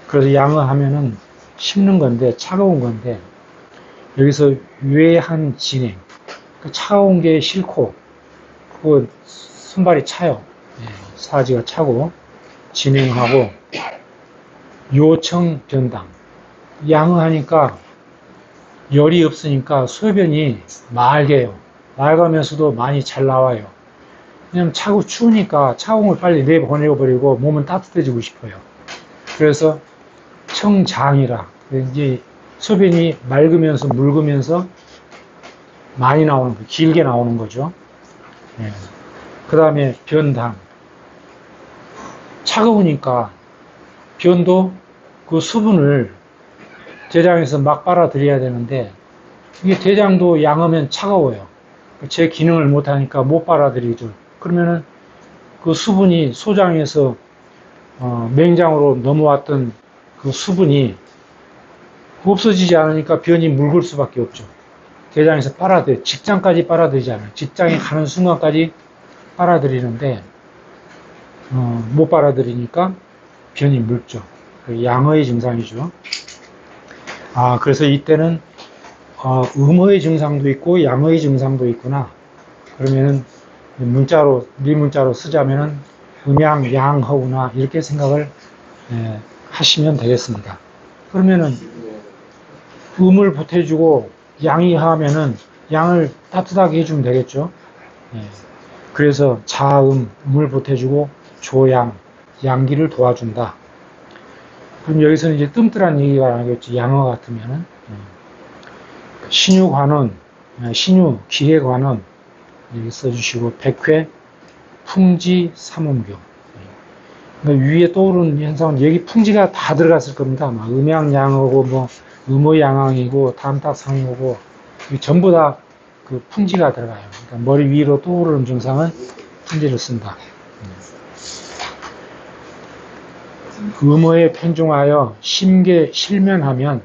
그래서 양허하면은 식는 건데 차가운 건데 여기서 외한 진행 그 차가운 게 싫고 그 손발이 차요. 사지가 차고 진행하고 요청 변당 양허하니까 열이 없으니까 소변이 맑아요. 맑으면서도 많이 잘 나와요. 왜냐면 차고 추우니까 차가운 걸 빨리 내보내버리고 몸은 따뜻해지고 싶어요. 그래서 청장이라 이제 소변이 맑으면서 묽으면서 많이 나오는 거, 길게 나오는 거죠. 그 다음에 변당 차가우니까 변도 그 수분을 대장에서 막 빨아들여야 되는데 이게 대장도 양하면 차가워요. 제 기능을 못하니까 못 빨아들이죠. 그러면은 그 수분이 소장에서 맹장으로 넘어왔던 그 수분이 없어지지 않으니까 변이 묽을 수밖에 없죠. 대장에서 직장까지 빨아들이잖아요. 직장에 가는 순간까지 빨아들이는데 못 빨아들이니까 변이 묽죠. 양허의 증상이죠. 그래서 이때는 음허의 증상도 있고 양허의 증상도 있구나. 그러면은 밀문자로 쓰자면은 음양양허구나 이렇게 생각을 하시면 되겠습니다. 그러면은 음을 보태주고 양이 하면은 양을 따뜻하게 해주면 되겠죠. 그래서 자음, 음을 보태주고 조양, 양기를 도와준다. 그럼 여기서는 이제 뜸뜰한 얘기가 나오겠죠. 양어 같으면은 신유관원, 신유 기해관원 여기 써주시고 백회 풍지 삼음교. 그러니까 위에 떠오르는 현상은 여기 풍지가 다 들어갔을 겁니다. 아마 음양양어고 뭐 음어양왕이고 담탁상이고 전부 다 그 풍지가 들어가요. 그러니까 머리 위로 떠오르는 증상은 풍지를 쓴다. 음어에 편중하여 심계 실면하면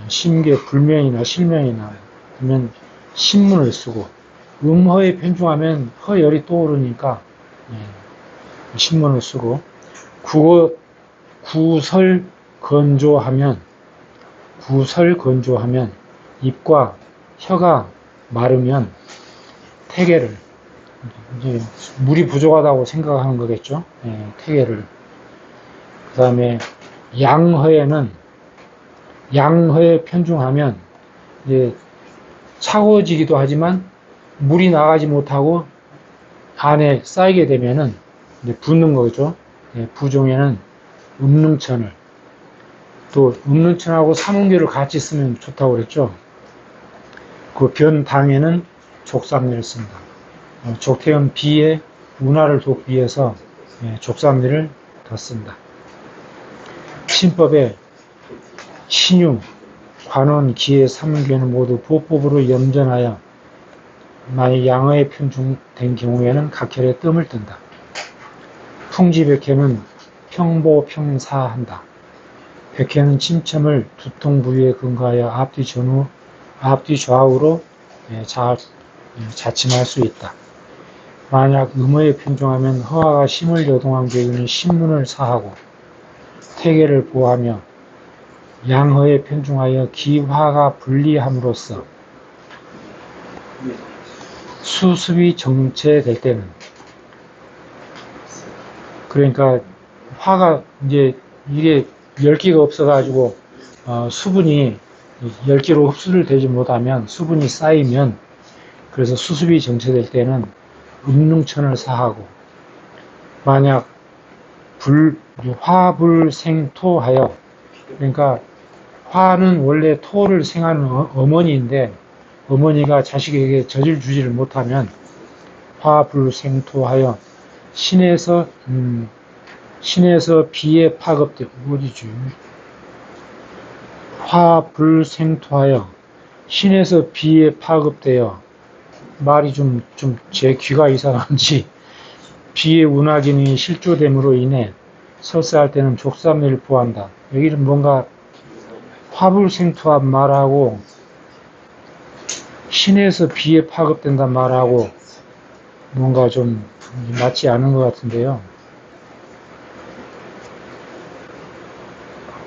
심계 불면이나 실면이나 그러면 신문을 쓰고 음허에 편중하면 허열이 떠오르니까 신문을 쓰고 구설 건조하면 입과 혀가 마르면 태계를 이제 물이 부족하다고 생각하는 거겠죠. 태계를 그 다음에 양허에 편중하면 이제 차가워지기도 하지만 물이 나가지 못하고 안에 쌓이게 되면은 이제 붓는 거죠. 부종에는 음릉천을 또 음릉천하고 삼음교를 같이 쓰면 좋다고 그랬죠. 그 변당에는 족삼리를 쓴다. 족태음 비에 운하를 돕기 위해서 족삼리를 더 쓴다. 신법에 신유, 관원, 기해, 삼음교는 모두 보법으로 염전하여 만약 양어에 편중된 경우에는 각혈에 뜸을 뜬다. 풍지백회는 평보평사한다. 백회는 침첨을 두통 부위에 근거하여 앞뒤 좌우로 자침할 수 있다. 만약 음어에 편중하면 허화가 심을 여동한 경우는 신문을 사하고 태계를 보하며 양허에 편중하여 기화가 분리함으로써 수습이 정체될 때는, 그러니까 화가 이제 이게 열기가 없어가지고 수분이 열기로 흡수를 되지 못하면 수분이 쌓이면, 그래서 수습이 정체될 때는 음능천을 사하고, 만약 화불생토하여, 그러니까 화는 원래 토를 생하는 어머니인데 어머니가 자식에게 젖을 주지를 못하면 화불생토하여 신에서 비에 파급되어, 어디지? 화불생토하여 신에서 비에 파급되어, 말이 제 귀가 이상한지, 비의 운하 기능이 실조됨으로 인해 설사할 때는 족삼리를 보한다. 여기는 뭔가 화불생토한 말하고 신에서 비에 파급된단 말하고 뭔가 좀 맞지 않은 것 같은데요.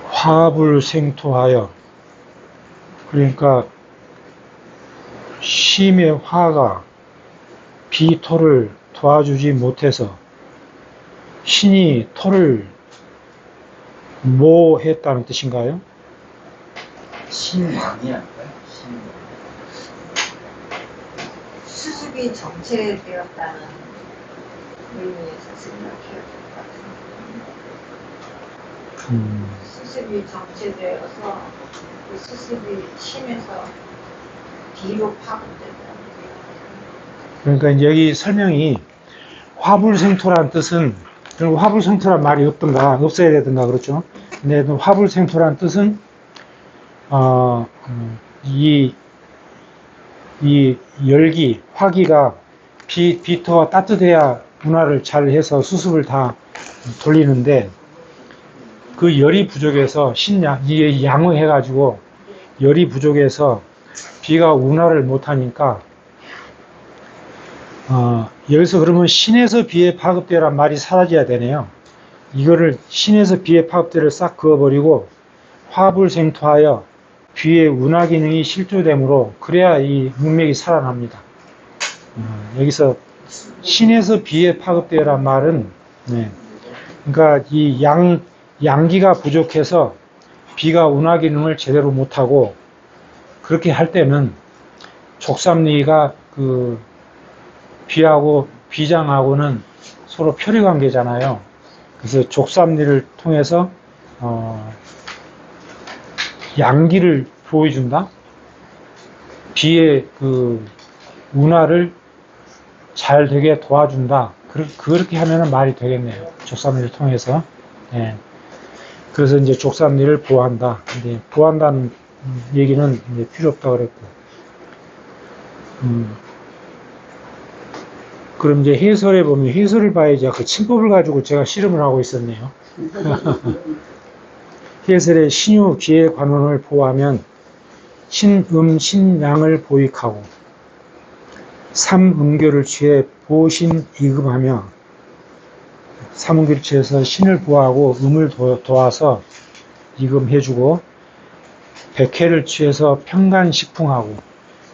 화불생토하여, 그러니까 심의 화가 비토를 도와주지 못해서 신이 토를 모했다는 뜻인가요? 신양이 아닐까요? 수습이 정체되었다는 의미에서 생각해야 될 것 같아요. 수습이 정체되어서 그 수습이 심해서 뒤로 파급된다. 그러니까 여기 설명이 화불생토란 뜻은, 화불생토란 말이 없어야 되든가 그렇죠. 근데 화불생토란 뜻은 이 열기, 화기가 비토가 따뜻해야 운하를 잘 해서 수습을 다 돌리는데, 그 열이 부족해서 이게 양호해가지고 열이 부족해서 비가 운하를 못하니까, 여기서 그러면 신에서 비에 파급되란 말이 사라져야 되네요. 이거를 신에서 비에 파급되를 싹 그어버리고 화불생토하여 비의 운하 기능이 실조되므로, 그래야 이 문맥이 살아납니다. 여기서 신에서 비에 파급되란 말은, 그러니까 이 양기가 부족해서 비가 운하 기능을 제대로 못하고, 그렇게 할 때는 족삼리가 그 비하고 비장하고는 서로 표리관계잖아요. 그래서 족삼리를 통해서 양기를 보여준다. 비의 그 운하를 잘 되게 도와준다. 그렇게 하면은 말이 되겠네요. 족삼리를 통해서. 예. 그래서 이제 족삼리를 보한다. 근데 보한다는 얘기는 이제 필요 없다 그랬고. 그럼 이제 해설에 보면, 해설을 봐야지, 그 침법을 가지고 제가 실험을 하고 있었네요. 해설에 신유 기의 관원을 보하면 신음 신양을 보익하고, 삼음교를 취해 보신 이금하며, 삼음교를 취해서 신을 보하고 음을 도와서 이금해주고, 백회를 취해서 평간식풍하고,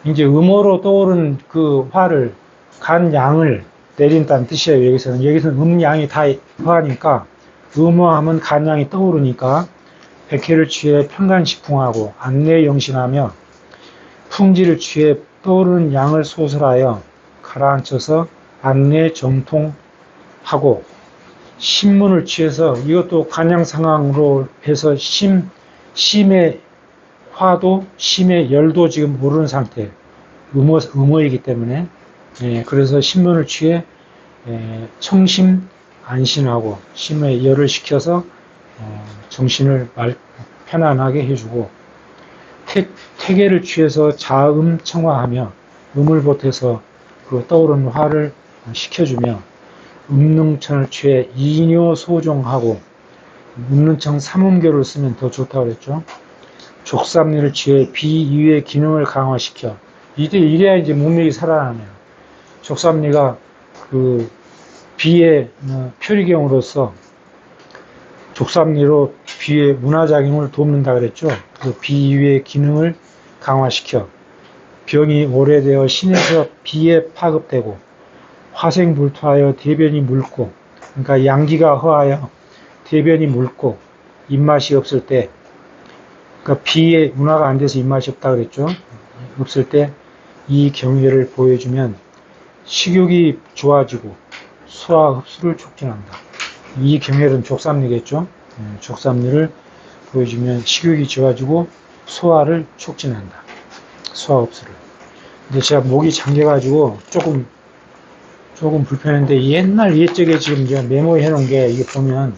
이제 음어로 떠오른 그 화를, 간양을 내린다는 뜻이에요. 여기서는 음양이 다 화니까 음어하면 간양이 떠오르니까 백회를 취해 평간식풍하고, 안내영신하며 풍지를 취해 떠오르는 양을 소설하여 가라앉혀서 안내정통하고, 신문을 취해서, 이것도 간양상황으로 해서 심의 화도 심의 열도 지금 모르는 상태, 음어이기 때문에, 그래서 신문을 취해 청심 안신하고 심의 열을 시켜서 정신을 편안하게 해주고, 태계를 취해서 자음 청화하며 음을 보태서 그 떠오르는 화를 식혀주며, 음능천을 취해 이뇨 소종하고, 음능청 삼음교를 쓰면 더 좋다고 그랬죠. 족삼리를 취해 비 이외의 기능을 강화시켜, 이래야 이제 문맥이 살아나네요. 족삼리가 그 비의 표리경으로서 족삼리로 비의 문화작용을 돕는다 그랬죠. 그 비위의 기능을 강화시켜 병이 오래되어 신에서 비에 파급되고 화생불투하여 대변이 묽고, 그러니까 양기가 허하여 대변이 묽고 입맛이 없을 때, 그러니까 비의 문화가 안 돼서 입맛이 없다 그랬죠. 없을 때 이 경외를 보여주면 식욕이 좋아지고 소화 흡수를 촉진한다. 이 경외는 족삼리겠죠. 족삼리를 보여주면 식욕이 좋아지고 소화를 촉진한다. 소화 흡수를. 근데 제가 목이 잠겨가지고 조금 불편한데, 옛적에 지금 제가 메모해 놓은 게, 이게 보면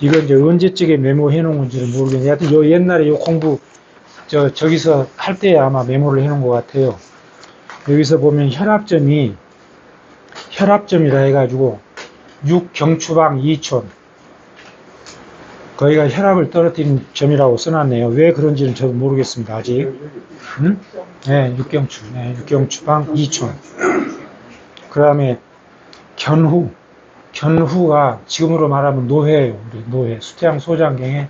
이거 이제 언제적에 메모해 놓은 건지는 모르겠는데, 하여튼 요 옛날에 요 공부 저기서 할 때 아마 메모를 해 놓은 것 같아요. 여기서 보면 혈압점이라 해가지고 6경추방 2촌, 거기가 혈압을 떨어뜨리는 점이라고 써놨네요. 왜 그런지는 저도 모르겠습니다, 아직. 네, 6경추. 네, 6경추방 2촌. 그 다음에 견후가 지금으로 말하면 노회예요. 우리 노회. 수태양 소장경에,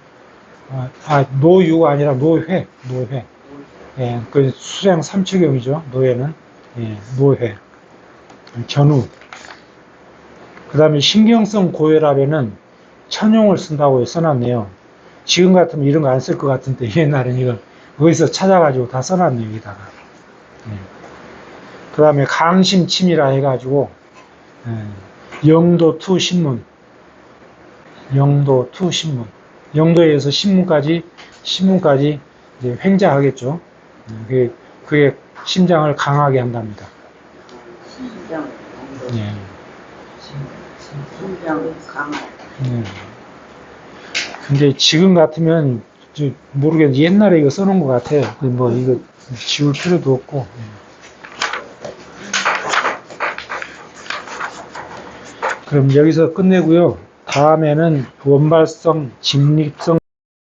노유가 아니라 노회. 예, 그 수량 삼초경이죠. 노회는. 예, 노회. 견후. 그 다음에 신경성 고혈압에는 천용을 쓴다고 써놨네요. 지금 같으면 이런 거 안 쓸 것 같은데, 옛날엔 이거 어디서 찾아가지고 다 써놨네요, 여기다가. 예. 그 다음에 강심침이라 해가지고, 영도투 신문. 영도에서 신문까지 이제 횡자하겠죠. 그게 심장을 강하게 한답니다. 심장 예. 심장 강화. 근데 지금 같으면 모르겠는데 옛날에 이거 써놓은 것 같아요. 뭐 이거 지울 필요도 없고. 그럼 여기서 끝내고요. 다음에는 원발성, 직립성